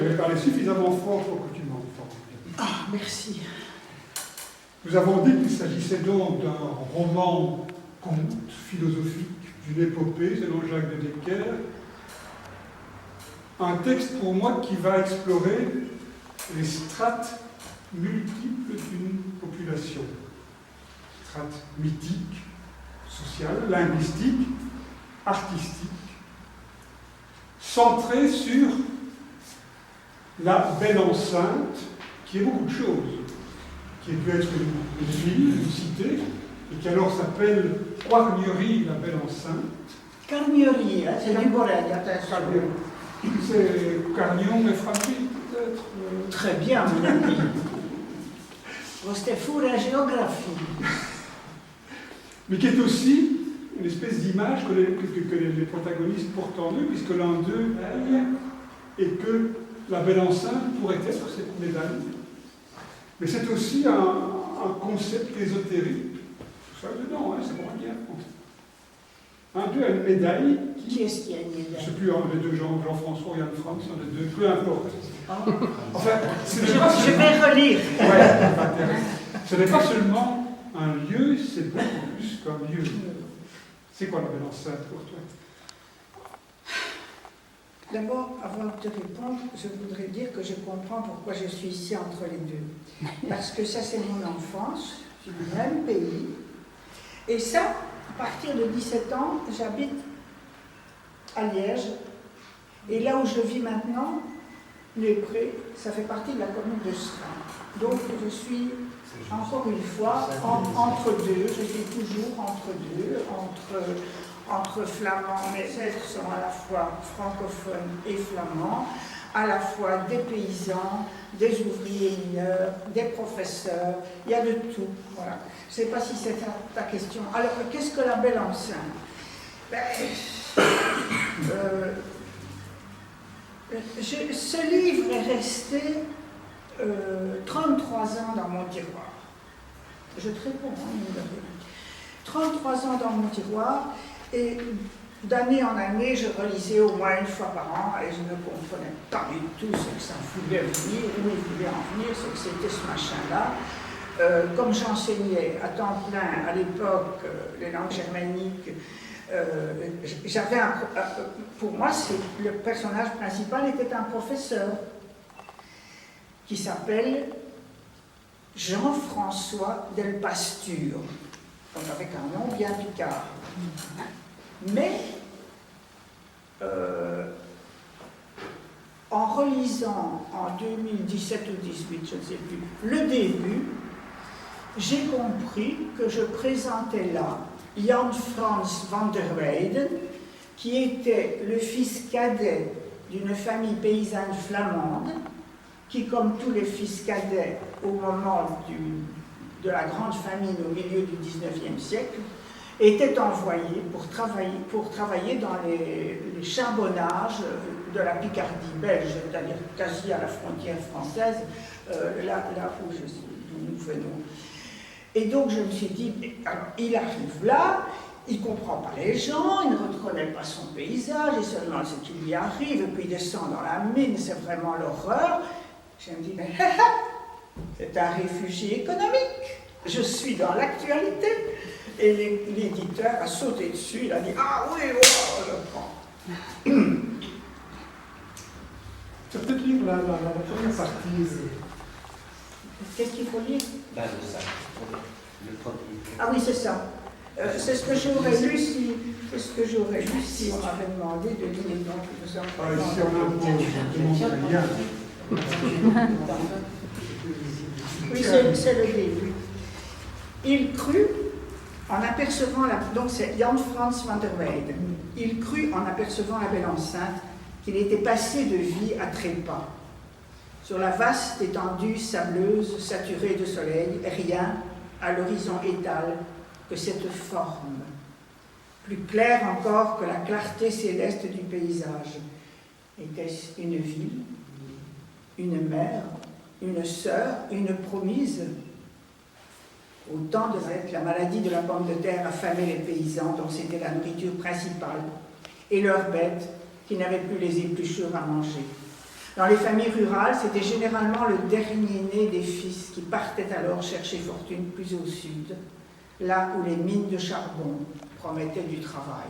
avez parlé suffisamment fort pour que tu m'entendes. Ah, merci. Nous avons dit qu'il s'agissait donc d'un roman-conte philosophique, d'une épopée, selon Jacques de Decker. Un texte pour moi qui va explorer les strates multiples d'une population. Strates mythiques, sociales, linguistiques, artistiques, centrées sur la belle enceinte, qui est beaucoup de choses, qui a dû être une ville, une cité, et qui alors s'appelle Coignerie, la belle enceinte. Cargnerie, hein, c'est du Borel, attention. C'est Cargnon et Frappé, peut-être. Très bien, mon ami. Vous êtes fou en géographie. Mais qui est aussi une espèce d'image que les protagonistes portent en eux, puisque l'un d'eux et que la belle enceinte pourrait être cette médaille. Mais c'est aussi un concept ésotérique. Tout ça dedans, hein, c'est pour rien. Un d'eux a une médaille. Qui est-ce qui a une médaille? Je ne sais plus, un des deux, Jean-François ou Yann France, un des deux, peu importe. Oh. Enfin, je vais relire. Ouais, ce n'est pas seulement un lieu, c'est beaucoup plus qu'un lieu. C'est quoi la belle enceinte pour toi? D'abord, avant de te répondre, je voudrais dire que je comprends pourquoi je suis ici entre les deux. Parce que ça, c'est mon enfance, je suis du même pays. Et ça, à partir de 17 ans, j'habite à Liège. Et là où je vis maintenant, Les Prés, ça fait partie de la commune de Seraing. Donc je suis, encore une fois, entre deux. Je suis toujours entre deux, entre flamands, mes ancêtres sont à la fois francophones et flamands, à la fois des paysans, des ouvriers mineurs, des professeurs, il y a de tout. Voilà. Je ne sais pas si c'est ta question. Alors, qu'est-ce que la belle enceinte? Ce livre est resté 33 ans dans mon tiroir. Je te réponds, hein, 33 ans dans mon tiroir, et d'année en année, je relisais au moins une fois par an, et je ne comprenais pas du tout ce que ça voulait venir, où il voulait en venir, ce que c'était ce machin-là. Comme j'enseignais à temps plein à l'époque les langues germaniques, j'avais pour moi, le personnage principal était un professeur qui s'appelle Jean-François Del Pasture, donc avec un nom bien picard. Mais en relisant en 2017 ou 2018, je ne sais plus, le début, j'ai compris que je présentais là Jan Frans van der Weyden, qui était le fils cadet d'une famille paysanne flamande, qui, comme tous les fils cadets au moment de la grande famine au milieu du XIXe siècle, était envoyé pour travailler dans les charbonnages de la Picardie belge, c'est-à-dire quasi à la frontière française, là où nous venons. Et donc je me suis dit, alors, il arrive là, il ne comprend pas les gens, il ne reconnaît pas son paysage, et seulement ce qui lui arrive, et puis il descend dans la mine, c'est vraiment l'horreur. Je me dis, mais c'est un réfugié économique, je suis dans l'actualité. Et l'éditeur a sauté dessus, il a dit, ah oui, oh, je prends. Tu peux peut-être lire la première partie. Qu'est-ce qu'il faut lire? Là, le sac. Ah oui, c'est ça. C'est ce que j'aurais lu si on m'avait demandé de lire. Donc, Ici, on a un rien. Oui, c'est le début. Il crut, en apercevant donc c'est Jan Frans van der Weyden, il crut, en apercevant la belle enceinte, qu'il était passé de vie à trépas. Sur la vaste étendue sableuse, saturée de soleil, rien, à l'horizon étale, que cette forme, plus claire encore que la clarté céleste du paysage. Était-ce une ville, une mère, une sœur, une promise? Autant devait être la maladie de la pomme de terre affamait les paysans dont c'était la nourriture principale, et leurs bêtes qui n'avaient plus les épluchures à manger. Dans les familles rurales, c'était généralement le dernier-né des fils qui partait alors chercher fortune plus au sud, là où les mines de charbon promettaient du travail.